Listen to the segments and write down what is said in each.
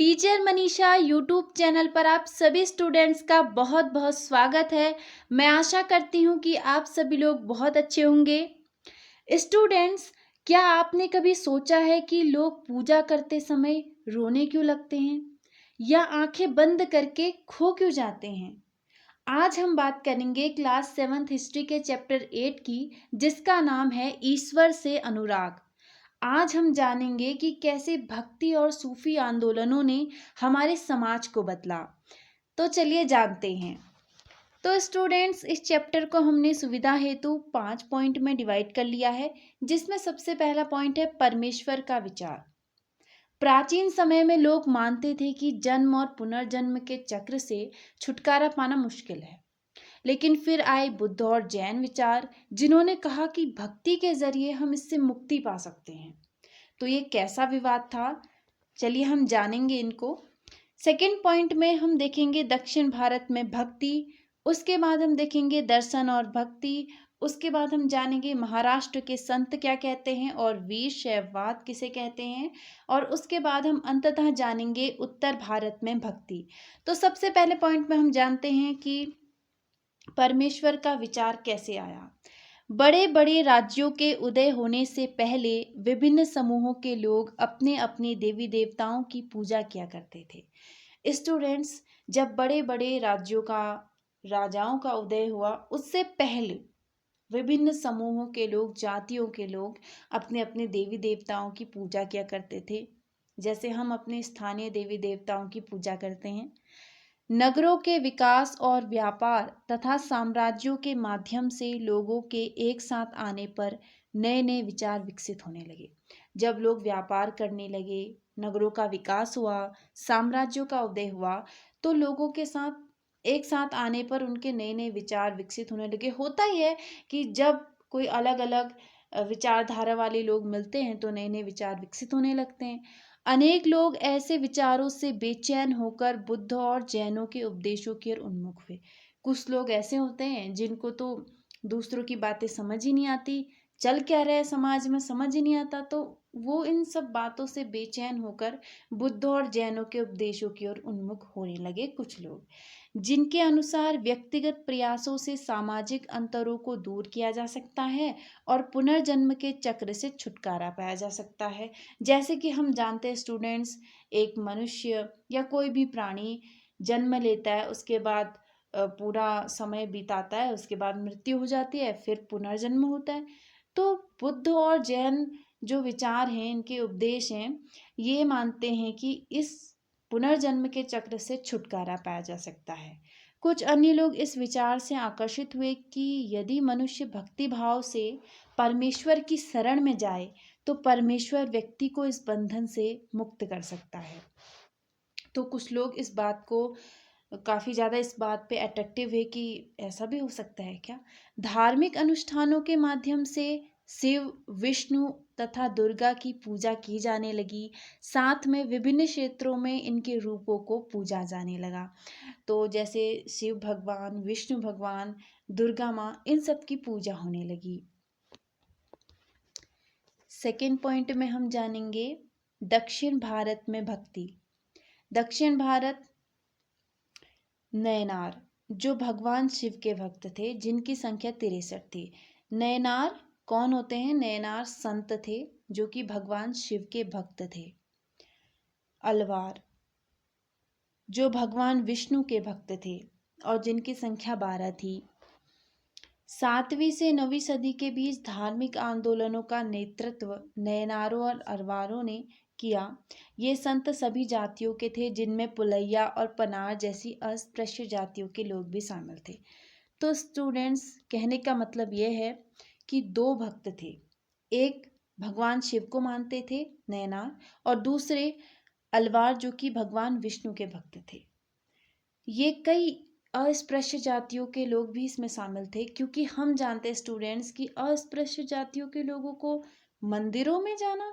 Teacher Manisha YouTube channel पर आप सभी स्टूडेंट्स का बहुत बहुत स्वागत है। मैं आशा करती हूँ कि आप सभी लोग बहुत अच्छे होंगे। स्टूडेंट्स, क्या आपने कभी सोचा है कि लोग पूजा करते समय रोने क्यों लगते हैं या आंखें बंद करके खो क्यों जाते हैं? आज हम बात करेंगे क्लास 7th हिस्ट्री के चैप्टर 8 की, जिसका नाम है ईश्वर से अनुराग। आज हम जानेंगे कि कैसे भक्ति और सूफी आंदोलनों ने हमारे समाज को बदला। तो चलिए जानते हैं। तो स्टूडेंट्स, इस चैप्टर को हमने सुविधा हेतु 5 पॉइंट में डिवाइड कर लिया है, जिसमें सबसे पहला पॉइंट है परमेश्वर का विचार। प्राचीन समय में लोग मानते थे कि जन्म और पुनर्जन्म के चक्र से छुटकारा पाना मुश्किल है, लेकिन फिर आए बुद्ध और जैन विचार, जिन्होंने कहा कि भक्ति के जरिए हम इससे मुक्ति पा सकते हैं। तो ये कैसा विवाद था, चलिए हम जानेंगे इनको। सेकंड पॉइंट में हम देखेंगे दक्षिण भारत में भक्ति, उसके बाद हम देखेंगे दर्शन और भक्ति, उसके बाद हम जानेंगे महाराष्ट्र के संत क्या कहते हैं और वीर शैववाद किसे कहते हैं, और उसके बाद हम अंततः जानेंगे उत्तर भारत में भक्ति। तो सबसे पहले पॉइंट में हम जानते हैं कि परमेश्वर का विचार कैसे आया। बड़े बड़े राज्यों के उदय होने से पहले विभिन्न समूहों के लोग अपने अपने देवी देवताओं की पूजा किया करते थे। स्टूडेंट्स, जब बड़े बड़े राज्यों का राजाओं का उदय हुआ, उससे पहले विभिन्न समूहों के लोग, जातियों के लोग अपने अपने देवी देवताओं की पूजा किया करते थे, जैसे हम अपने स्थानीय देवी देवताओं की पूजा करते हैं। नगरों के विकास और व्यापार तथा साम्राज्यों के माध्यम से लोगों के एक साथ आने पर नए नए विचार विकसित होने लगे। जब लोग व्यापार करने लगे, नगरों का विकास हुआ, साम्राज्यों का उदय हुआ, तो लोगों के साथ एक साथ आने पर उनके नए नए विचार विकसित होने लगे। होता ही है कि जब कोई अलग अलग विचारधारा वाले लोग मिलते हैं तो नए नए विचार विकसित होने लगते हैं। अनेक लोग ऐसे विचारों से बेचैन होकर बुद्ध और जैनों के उपदेशों की ओर उन्मुख हुए। कुछ लोग ऐसे होते हैं जिनको तो दूसरों की बातें समझ ही नहीं आती, चल क्या रहा है समाज में समझ ही नहीं आता, तो वो इन सब बातों से बेचैन होकर बुद्ध और जैनों के उपदेशों की ओर उन्मुख होने लगे कुछ लोग, जिनके अनुसार व्यक्तिगत प्रयासों से सामाजिक अंतरों को दूर किया जा सकता है और पुनर्जन्म के चक्र से छुटकारा पाया जा सकता है। जैसे कि हम जानते हैं स्टूडेंट्स, एक मनुष्य या कोई भी प्राणी जन्म लेता है, उसके बाद पूरा समय बिताता है, उसके बाद मृत्यु हो जाती है, फिर पुनर्जन्म होता है। तो बुद्ध और जैन जो विचार हैं, इनके उपदेश हैं, ये मानते हैं कि इस पुनर्जन्म के चक्र से छुटकारा पाया जा सकता है। कुछ अन्य लोग इस विचार से आकर्षित हुए कि यदि मनुष्य भक्ति भाव से परमेश्वर की शरण में जाए तो परमेश्वर व्यक्ति को इस बंधन से मुक्त कर सकता है। तो कुछ लोग इस बात को काफ़ी ज़्यादा इस बात पे अट्रैक्टिव है कि ऐसा भी हो सकता है क्या। धार्मिक अनुष्ठानों के माध्यम से शिव, विष्णु तथा दुर्गा की पूजा की जाने लगी। साथ में विभिन्न क्षेत्रों में इनके रूपों को पूजा जाने लगा। तो जैसे शिव भगवान, विष्णु भगवान, दुर्गा माँ, इन सब की पूजा होने लगी। सेकेंड पॉइंट में हम जानेंगे दक्षिण भारत में भक्ति। दक्षिण भारत नयनार, जो भगवान शिव के भक्त थे, जिनकी संख्या 63 थी। नयनार कौन होते हैं? नयनार संत थे जो कि भगवान शिव के भक्त थे। अलवार, जो भगवान विष्णु के भक्त थे और जिनकी संख्या 12 थी। 7वीं से 9वीं सदी के बीच धार्मिक आंदोलनों का नेतृत्व नयनारों और अरवारों ने किया। ये संत सभी जातियों के थे, जिनमें पुलैया और पनार जैसी अस्पृश्य जातियों के लोग भी शामिल थे। तो स्टूडेंट्स, कहने का मतलब ये है कि दो भक्त थे, एक भगवान शिव को मानते थे नयनार, और दूसरे अलवार जो कि भगवान विष्णु के भक्त थे। ये कई अस्पृश्य जातियों के लोग भी इसमें शामिल थे, क्योंकि हम जानते हैं स्टूडेंट्स कि अस्पृश्य जातियों के लोगों को मंदिरों में जाना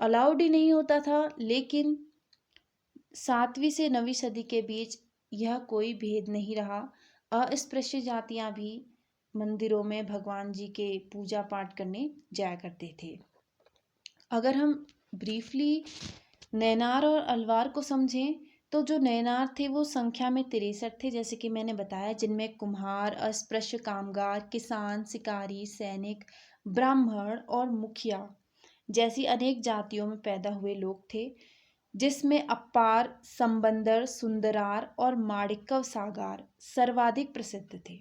अलाउड ही नहीं होता था। लेकिन 7वीं से 9वीं सदी के बीच यह कोई भेद नहीं रहा, अस्पृश्य जातियां भी मंदिरों में भगवान जी के पूजा पाठ करने जाया करते थे। अगर हम ब्रीफली नैनार और अलवार को समझें तो जो नैनार थे वो संख्या में 63 थे, जैसे कि मैंने बताया, जिनमें कुम्हार, अस्पृश्य कामगार, किसान, शिकारी, सैनिक, ब्राह्मण और मुखिया जैसी अनेक जातियों में पैदा हुए लोग थे, जिसमें अप्पार, संबंदर, सुंदरार और माणिक्य सागार सर्वाधिक प्रसिद्ध थे।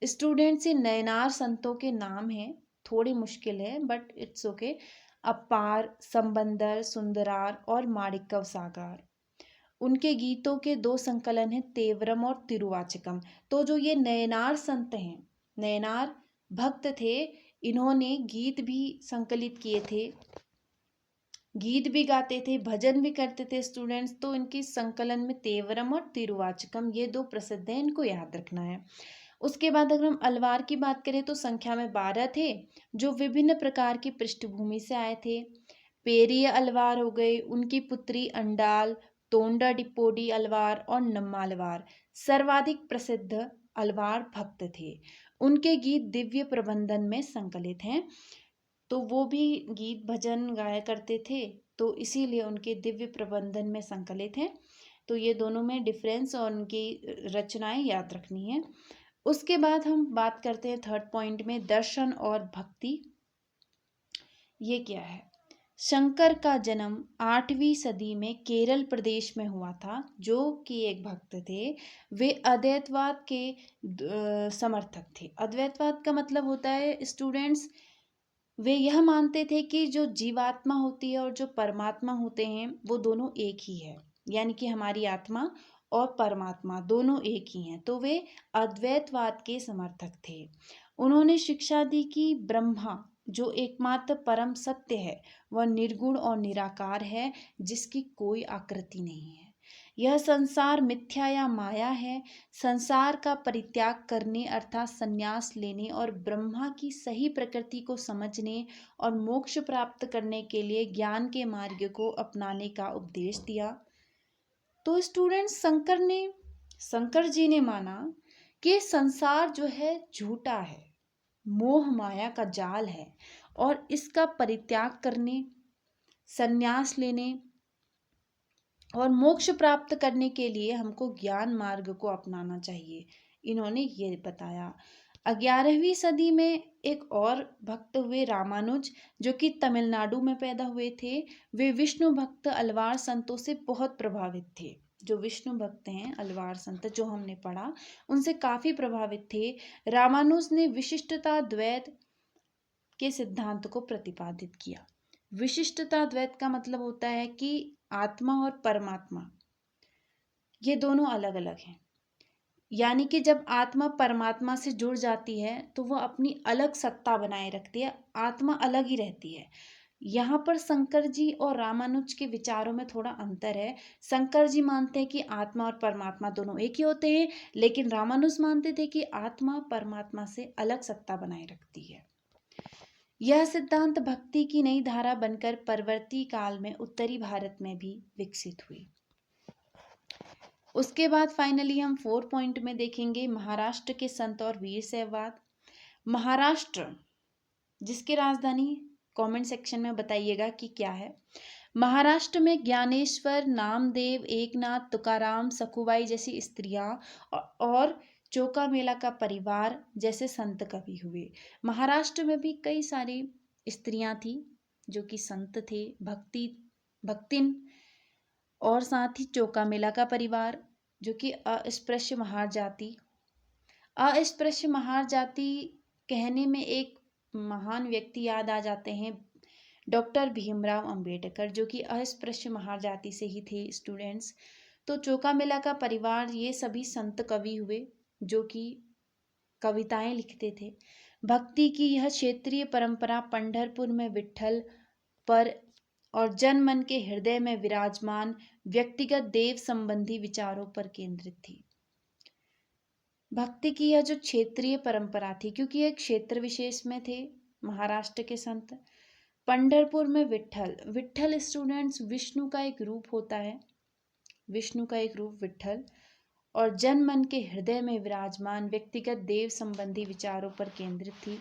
स्टूडेंट से नयनार संतों के नाम हैं, थोड़ी मुश्किल है बट इट्स ओके। अपार, संबंदर, सुंदरार और माणिक्य सागर। उनके गीतों के दो संकलन हैं, तेवरम और तिरुवाचकम। तो जो ये नयनार संत हैं, नयनार भक्त थे, इन्होंने गीत भी संकलित किए थे, गीत भी गाते थे, भजन भी करते थे स्टूडेंट्स। तो इनकी संकलन में तेवरम और तिरुवाचकम ये दो प्रसिद्ध हैं, इनको याद रखना है। उसके बाद अगर हम अलवार की बात करें तो संख्या में 12 थे, जो विभिन्न प्रकार की पृष्ठभूमि से आए थे। पेरिय अलवार हो गए, उनकी पुत्री अंडाल, तोंडा डिपोडी अलवार और नम्मा अलवार सर्वाधिक प्रसिद्ध अलवार भक्त थे। उनके गीत दिव्य प्रबंधन में संकलित हैं, तो वो भी गीत भजन गाया करते थे, तो इसीलिए उनके दिव्य प्रबंधन में संकलित हैं। तो ये दोनों में डिफरेंस और उनकी रचनाएं याद रखनी है। उसके बाद हम बात करते हैं थर्ड पॉइंट में, दर्शन और भक्ति। ये क्या है? शंकर का जन्म 8वीं सदी में केरल प्रदेश में हुआ था। जो कि एक भक्त थे, वे अद्वैतवाद के समर्थक थे। अद्वैतवाद का मतलब होता है स्टूडेंट्स, वे यह मानते थे कि जो जीवात्मा होती है और जो परमात्मा होते हैं वो दोनों एक ही है, यानी कि हमारी आत्मा और परमात्मा दोनों एक ही हैं। तो वे अद्वैतवाद के समर्थक थे। उन्होंने शिक्षा दी कि ब्रह्मा जो एकमात्र परम सत्य है वह निर्गुण और निराकार है, जिसकी कोई आकृति नहीं है। यह संसार मिथ्या या माया है। संसार का परित्याग करने अर्थात संन्यास लेने और ब्रह्मा की सही प्रकृति को समझने और मोक्ष प्राप्त करने के लिए ज्ञान के मार्ग को अपनाने का उपदेश दिया। तो स्टूडेंट्स, शंकर जी ने माना कि संसार जो है झूठा है, मोह माया का जाल है, और इसका परित्याग करने, संन्यास लेने और मोक्ष प्राप्त करने के लिए हमको ज्ञान मार्ग को अपनाना चाहिए, इन्होंने ये बताया। 11वीं सदी में एक और भक्त हुए, रामानुज, जो कि तमिलनाडु में पैदा हुए थे। वे विष्णु भक्त अलवार संतों से बहुत प्रभावित थे। जो विष्णु भक्त हैं, अलवार संत जो हमने पढ़ा, उनसे काफी प्रभावित थे। रामानुज ने विशिष्टता द्वैत के सिद्धांत को प्रतिपादित किया। विशिष्टता द्वैत का मतलब होता है कि आत्मा और परमात्मा ये दोनों अलग अलग हैं, यानी कि जब आत्मा परमात्मा से जुड़ जाती है तो वह अपनी अलग सत्ता बनाए रखती है, आत्मा अलग ही रहती है। यहाँ पर शंकर जी और रामानुज के विचारों में थोड़ा अंतर है। शंकर जी मानते हैं कि आत्मा और परमात्मा दोनों एक ही होते हैं, लेकिन रामानुज मानते थे कि आत्मा परमात्मा से अलग सत्ता बनाए रखती है। यह सिद्धांत भक्ति की नई धारा बनकर परवर्ती काल में उत्तरी भारत में भी विकसित हुई। उसके बाद फाइनली हम 4 पॉइंट में देखेंगे महाराष्ट्र के संत और वीर शैववाद। महाराष्ट्र, जिसकी राजधानी कमेंट सेक्शन में बताइएगा कि क्या है। महाराष्ट्र में ज्ञानेश्वर, नामदेव, एकनाथ, तुकाराम, सखुबाई जैसी स्त्रियां और चोका मेला का परिवार जैसे संत कवि हुए। महाराष्ट्र में भी कई सारी स्त्रियां थी जो कि संत थे, भक्तिन, और साथ ही चोका मेला का परिवार जो कि अस्पृश्य महार जाति। अस्पृश्य महार जाति कहने में एक महान व्यक्ति याद आ जाते हैं, डॉक्टर भीमराव अंबेडकर, जो कि अस्पृश्य महार जाति से ही थे स्टूडेंट्स। तो चोका मेला का परिवार ये सभी संत कवि हुए जो कि कविताएं लिखते थे। भक्ति की यह क्षेत्रीय परंपरा पंढरपुर में विट्ठल पर और जन मन के हृदय में विराजमान व्यक्तिगत देव संबंधी विचारों पर केंद्रित थी। भक्ति की यह जो क्षेत्रीय परंपरा थी, क्योंकि एक क्षेत्र विशेष में थे महाराष्ट्र के संत। पंढरपुर में विट्ठल, विट्ठल स्टूडेंट्स विष्णु का एक रूप होता है, विष्णु का एक रूप विट्ठल, और जन मन के हृदय में विराजमान व्यक्तिगत देव संबंधी विचारों पर केंद्रित थी।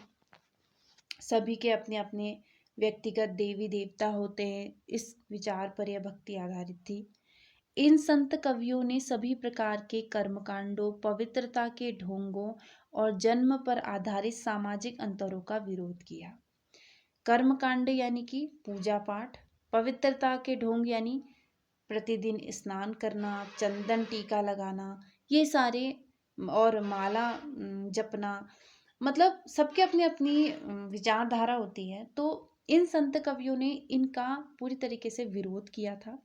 सभी के अपने अपने व्यक्तिगत देवी देवता होते हैं, इस विचार पर यह भक्ति आधारित थी। इन संत कवियों ने सभी प्रकार के कर्मकांडों, पवित्रता के ढोंगों और जन्म पर आधारित सामाजिक अंतरों का विरोध किया। कर्मकांड यानी कि पूजा पाठ, पवित्रता के ढोंग यानी प्रतिदिन स्नान करना, चंदन टीका लगाना, ये सारे, और माला जपना, मतलब सबके अपनी अपनी विचारधारा होती है। तो इन संत कवियों ने इनका पूरी तरीके से विरोध किया था।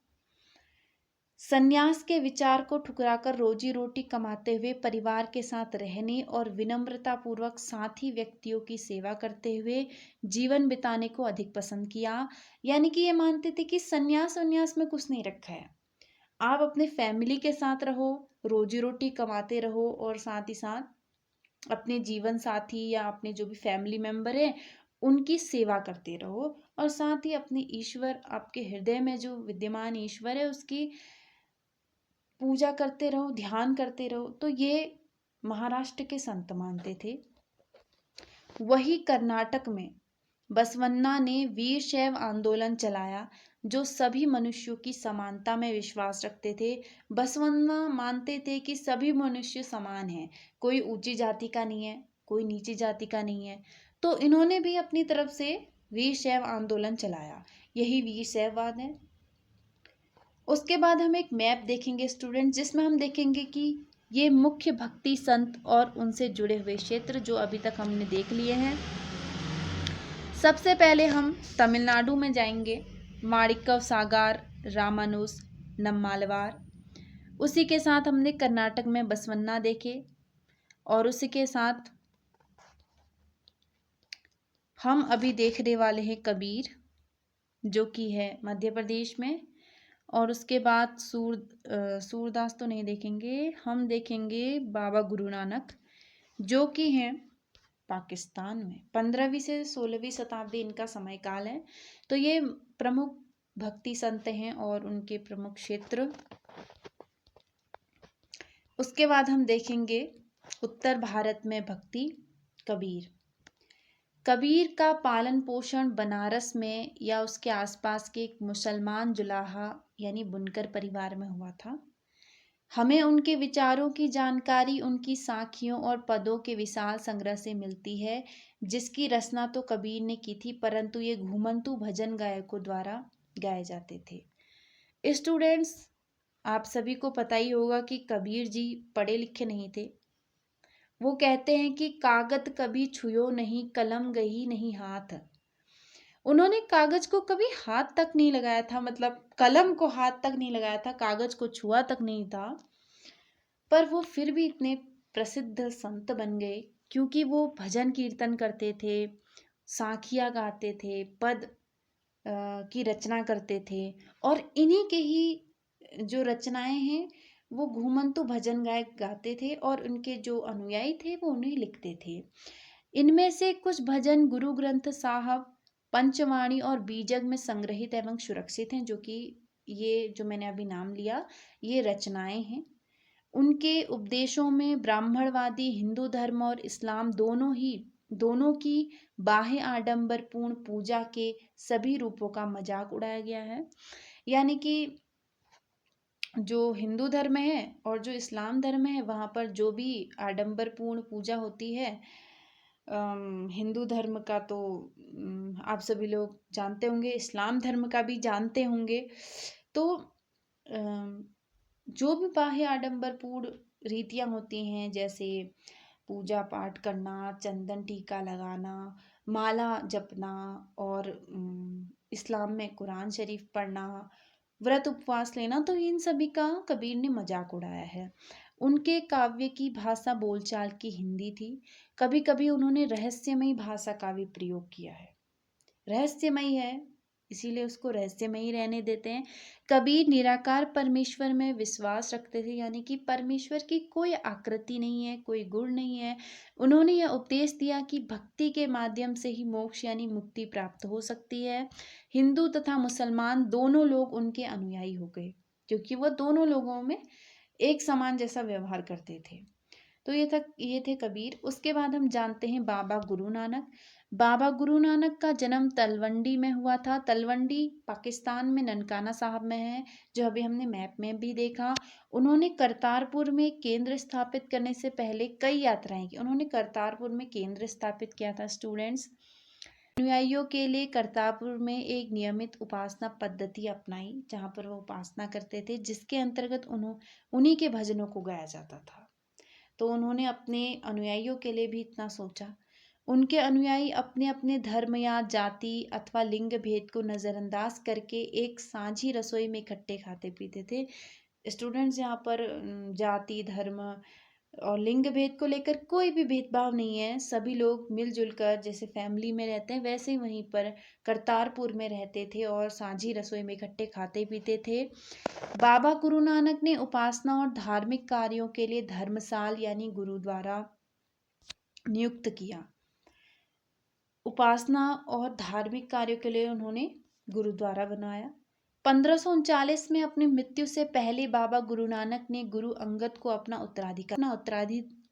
सन्यास के विचार को ठुकराकर रोजी रोटी कमाते हुए परिवार के साथ रहने और विनम्रता पूर्वक साथी व्यक्तियों की सेवा करते हुए जीवन बिताने को अधिक पसंद किया। यानी कि ये मानते थे कि सन्यास वन्यास में कुछ नहीं रखा है, आप अपने फैमिली के साथ रहो, रोजी रोटी कमाते रहो और साथ ही साथ अपने जीवन साथी या अपने जो भी फैमिली मेंबर है उनकी सेवा करते रहो, और साथ ही अपने ईश्वर, आपके हृदय में जो विद्यमान ईश्वर है उसकी पूजा करते रहो, ध्यान करते रहो। तो ये महाराष्ट्र के संत मानते थे। वही कर्नाटक में बसवन्ना ने वीर शैव आंदोलन चलाया, जो सभी मनुष्यों की समानता में विश्वास रखते थे। बसवन्ना मानते थे कि सभी मनुष्य समान हैं, कोई ऊंची जाति का नहीं है, कोई नीची जाति का नहीं है। तो इन्होंने भी अपनी तरफ से वीर शैव आंदोलन चलाया, यही वीर शैववाद है। उसके बाद हम एक मैप देखेंगे स्टूडेंट, जिसमें हम देखेंगे कि ये मुख्य भक्ति संत और उनसे जुड़े हुए क्षेत्र जो अभी तक हमने देख लिए हैं। सबसे पहले हम तमिलनाडु में जाएंगे, माणिक्य सागर, रामानुज, नम्मालवार। उसी के साथ हमने कर्नाटक में बसवन्ना देखे, और उसी के साथ हम अभी देखने वाले हैं कबीर, जो कि है मध्य प्रदेश में। और उसके बाद सूरदास तो नहीं देखेंगे, हम देखेंगे बाबा गुरु नानक, जो कि हैं पाकिस्तान में। 15वीं से 16वीं शताब्दी इनका समय काल है। तो ये प्रमुख भक्ति संत हैं और उनके प्रमुख क्षेत्र। उसके बाद हम देखेंगे उत्तर भारत में भक्ति, कबीर। कबीर का पालन पोषण बनारस में या उसके आसपास के एक मुसलमान जुलाहा यानी बुनकर परिवार में हुआ था। हमें उनके विचारों की जानकारी उनकी साखियों और पदों के विशाल संग्रह से मिलती है, जिसकी रचना तो कबीर ने की थी, परंतु ये घुमंतु भजन गायकों द्वारा गाए जाते थे। स्टूडेंट्स, आप सभी को पता ही होगा कि कबीर जी पढ़े लिखे नहीं थे। वो कहते हैं कि कागज कभी छुयो नहीं, कलम गई नहीं हाथ। उन्होंने कागज को कभी हाथ तक नहीं लगाया था, मतलब कलम को हाथ तक नहीं लगाया था, कागज को छुआ तक नहीं था। पर वो फिर भी इतने प्रसिद्ध संत बन गए क्योंकि वो भजन कीर्तन करते थे, साखियाँ गाते थे, पद की रचना करते थे, और इन्हीं के ही जो रचनाएं हैं वो घूमंतु भजन गायक गाते थे, और उनके जो अनुयायी थे वो उन्हें लिखते थे। इनमें से कुछ भजन गुरु ग्रंथ साहब, पंचवाणी और बीजक में संग्रहित एवं सुरक्षित हैं, जो कि ये जो मैंने अभी नाम लिया ये रचनाएं हैं। उनके उपदेशों में ब्राह्मणवादी हिंदू धर्म और इस्लाम दोनों की बाह्य आडंबरपूर्ण पूजा के सभी रूपों का मजाक उड़ाया गया है। यानी कि जो हिंदू धर्म है और जो इस्लाम धर्म है वहाँ पर जो भी आडंबरपूर्ण पूजा होती है, हिंदू धर्म का तो आप सभी लोग जानते होंगे, इस्लाम धर्म का भी जानते होंगे। तो जो भी बाह्य आडंबरपूर्ण रीतियाँ होती हैं, जैसे पूजा पाठ करना, चंदन टीका लगाना, माला जपना, और इस्लाम में कुरान शरीफ पढ़ना, व्रत उपवास लेना, तो इन सभी का कबीर ने मजाक उड़ाया है। उनके काव्य की भाषा बोलचाल की हिंदी थी। कभी कभी उन्होंने रहस्यमयी भाषा का भी प्रयोग किया है। रहस्यमयी है इसीलिए उसको रहस्यमयी रहने देते हैं। कबीर निराकार परमेश्वर में विश्वास रखते थे, यानी कि परमेश्वर की कोई आकृति नहीं है, कोई गुण नहीं है। उन्होंने यह उपदेश दिया कि भक्ति के माध्यम से ही मोक्ष यानी मुक्ति प्राप्त हो सकती है। हिंदू तथा मुसलमान दोनों लोग उनके अनुयायी हो गए, क्योंकि वह दोनों लोगों में एक समान जैसा व्यवहार करते थे। तो ये थे कबीर। उसके बाद हम जानते हैं बाबा गुरु नानक। बाबा गुरु नानक का जन्म तलवंडी में हुआ था। तलवंडी पाकिस्तान में ननकाना साहब में है, जो अभी हमने मैप में भी देखा। उन्होंने करतारपुर में केंद्र स्थापित करने से पहले कई यात्राएं की। उन्होंने करतारपुर में केंद्र स्थापित किया था स्टूडेंट्स। अनुयायियों के लिए करतारपुर में एक नियमित उपासना पद्धति अपनाई, जहाँ पर वो उपासना करते थे, जिसके अंतर्गत उन्हीं के भजनों को गाया जाता था। तो उन्होंने अपने अनुयायियों के लिए भी इतना सोचा। उनके अनुयायी अपने अपने धर्म या जाति अथवा लिंग भेद को नज़रअंदाज करके एक साझी रसोई में इकट्ठे खाते पीते थे। स्टूडेंट्स, यहाँ पर जाति, धर्म और लिंग भेद को लेकर कोई भी भेदभाव नहीं है। सभी लोग मिलजुल कर जैसे फैमिली में रहते हैं, वैसे ही वहीं पर करतारपुर में रहते थे और साझी रसोई में इकट्ठे खाते पीते थे। बाबा गुरु नानक ने उपासना और धार्मिक कार्यों के लिए धर्मसाल यानी गुरुद्वारा नियुक्त किया। उपासना और धार्मिक कार्यों के लिए उन्होंने गुरुद्वारा बनाया। 1539 में अपनी मृत्यु से पहले बाबा गुरु नानक ने गुरु अंगद को अपना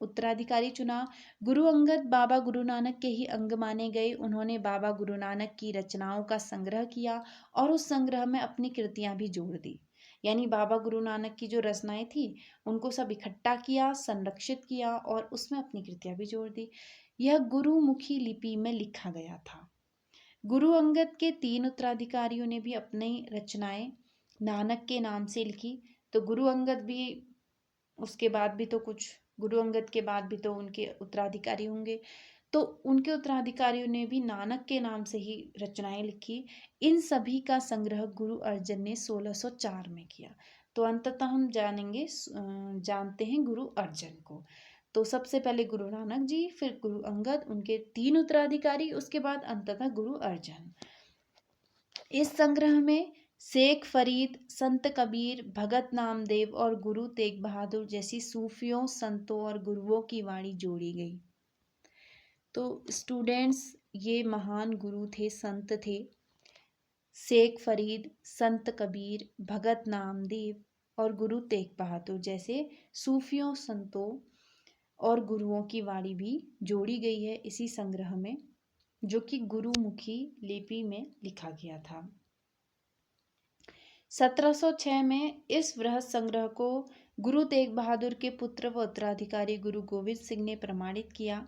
उत्तराधिकारी चुना। गुरु अंगद बाबा गुरु नानक के ही अंग माने गए। उन्होंने बाबा गुरु नानक की रचनाओं का संग्रह किया और उस संग्रह में अपनी कृतियां भी जोड़ दी। यानी बाबा गुरु नानक की जो रचनाएं थी उनको सब इकट्ठा किया, संरक्षित किया और उसमें अपनी कृतियां भी जोड़ दी। यह गुरुमुखी लिपि में लिखा गया था। गुरु अंगद के 3 उत्तराधिकारियों ने भी अपनी रचनाएं नानक के नाम से लिखी। तो गुरु अंगद भी, उसके बाद भी तो कुछ, गुरु अंगद के बाद भी तो उनके उत्तराधिकारी होंगे, तो उनके उत्तराधिकारियों ने भी नानक के नाम से ही रचनाएं लिखी। इन सभी का संग्रह गुरु अर्जन ने 1604 में किया। तो अंततः हम जानते हैं गुरु अर्जन को। तो सबसे पहले गुरु नानक जी, फिर गुरु अंगद, उनके 3 उत्तराधिकारी, उसके बाद अंततः गुरु अर्जन। इस संग्रह में शेख फरीद, संत कबीर, भगत नामदेव और गुरु तेग बहादुर जैसी सूफियों, संतों और गुरुओं की वाणी जोड़ी गई। तो स्टूडेंट्स, ये महान गुरु थे, संत थे। शेख फरीद, संत कबीर, भगत नामदेव और गुरु तेग बहादुर जैसे सूफियों, संतों और गुरुओं की वाणी भी जोड़ी गई है इसी संग्रह में, जो कि गुरुमुखी लिपि में लिखा गया था। 1706 में इस वृहत संग्रह को गुरु तेग बहादुर के पुत्र व उत्तराधिकारी गुरु गोविंद सिंह ने प्रमाणित किया।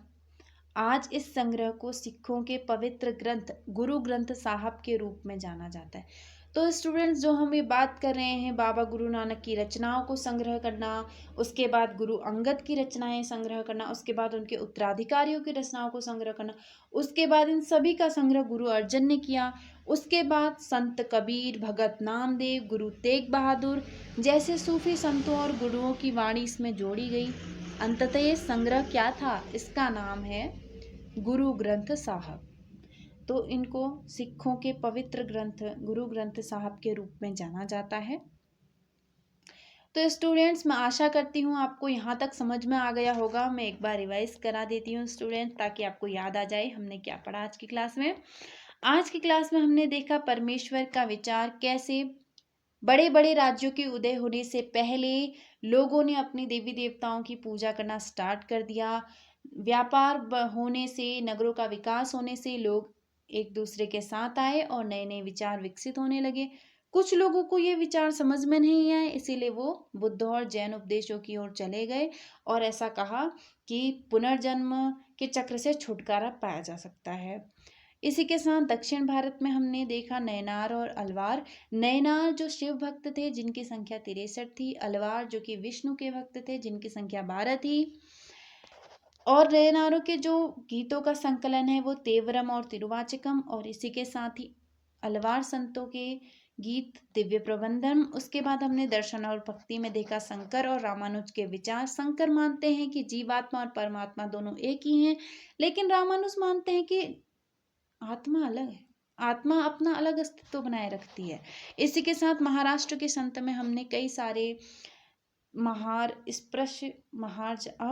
आज इस संग्रह को सिखों के पवित्र ग्रंथ गुरु ग्रंथ साहब के रूप में जाना जाता है। तो स्टूडेंट्स, जो हम ये बात कर रहे हैं बाबा गुरु नानक की रचनाओं को संग्रह करना, उसके बाद गुरु अंगद की रचनाएं संग्रह करना, उसके बाद उनके उत्तराधिकारियों की रचनाओं को संग्रह करना, उसके बाद इन सभी का संग्रह गुरु अर्जन ने किया, उसके बाद संत कबीर, भगत नामदेव, गुरु तेग बहादुर जैसे सूफी संतों और गुरुओं की वाणी इसमें जोड़ी गई। अंततः ये संग्रह क्या था? इसका नाम है गुरु ग्रंथ साहब। तो इनको सिखों के पवित्र ग्रंथ गुरु ग्रंथ साहब के रूप में जाना जाता है। तो स्टूडेंट्स, मैं आशा करती हूँ आपको यहाँ तक समझ में आ गया होगा। मैं एक बार रिवाइज करा देती हूँ स्टूडेंट, ताकि आपको याद आ जाए हमने क्या पढ़ा आज की क्लास में। आज की क्लास में हमने देखा परमेश्वर का विचार, कैसे बड़े बड़े राज्यों के उदय होने से पहले लोगों ने अपनी देवी देवताओं की पूजा करना स्टार्ट कर दिया। व्यापार होने से, नगरों का विकास होने से लोग एक दूसरे के साथ आए और नए नए विचार विकसित होने लगे। कुछ लोगों को ये विचार समझ में नहीं आए, इसीलिए वो बुद्ध और जैन उपदेशों की ओर चले गए और ऐसा कहा कि पुनर्जन्म के चक्र से छुटकारा पाया जा सकता है। इसी के साथ दक्षिण भारत में हमने देखा नयनार और अलवार। नयनार जो शिव भक्त थे जिनकी संख्या 63 थी, अलवार जो कि विष्णु के भक्त थे जिनकी संख्या 12 थी। और नयनारों के जो गीतों का संकलन है वो तेवरम और तिरुवाचिकम, और इसी के साथ ही अलवार संतों के गीत दिव्य प्रबंधम। उसके बाद हमने दर्शन और भक्ति में देखा शंकर और रामानुज के विचार। शंकर मानते हैं कि जीवात्मा और परमात्मा दोनों एक ही हैं, लेकिन रामानुज मानते हैं कि आत्मा अलग है, आत्मा अपना अलग अस्तित्व बनाए रखती है। इसी के साथ महाराष्ट्र के संत में हमने कई सारे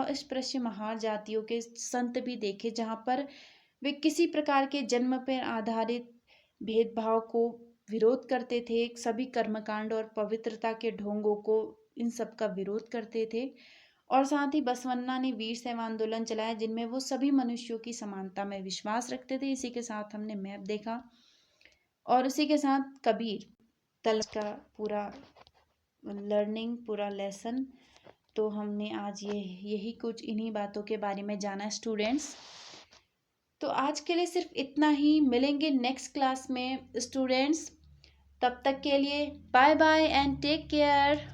अस्पृश्य महार जातियों के संत भी देखे, जहाँ पर वे किसी प्रकार के जन्म पर आधारित भेदभाव को विरोध करते थे, सभी कर्मकांड और पवित्रता के ढोंगों को, इन सब का विरोध करते थे और साथ ही बसवन्ना ने वीर शैव आंदोलन चलाया, जिनमें वो सभी मनुष्यों की समानता में विश्वास रखते थे। इसी के साथ हमने मैप देखा और उसी के साथ कबीर तल का पूरा लर्निंग, पूरा लेसन। तो हमने आज यही कुछ इन्हीं बातों के बारे में जाना स्टूडेंट्स। तो आज के लिए सिर्फ इतना ही, मिलेंगे नेक्स्ट क्लास में स्टूडेंट्स। तब तक के लिए bye bye and take care.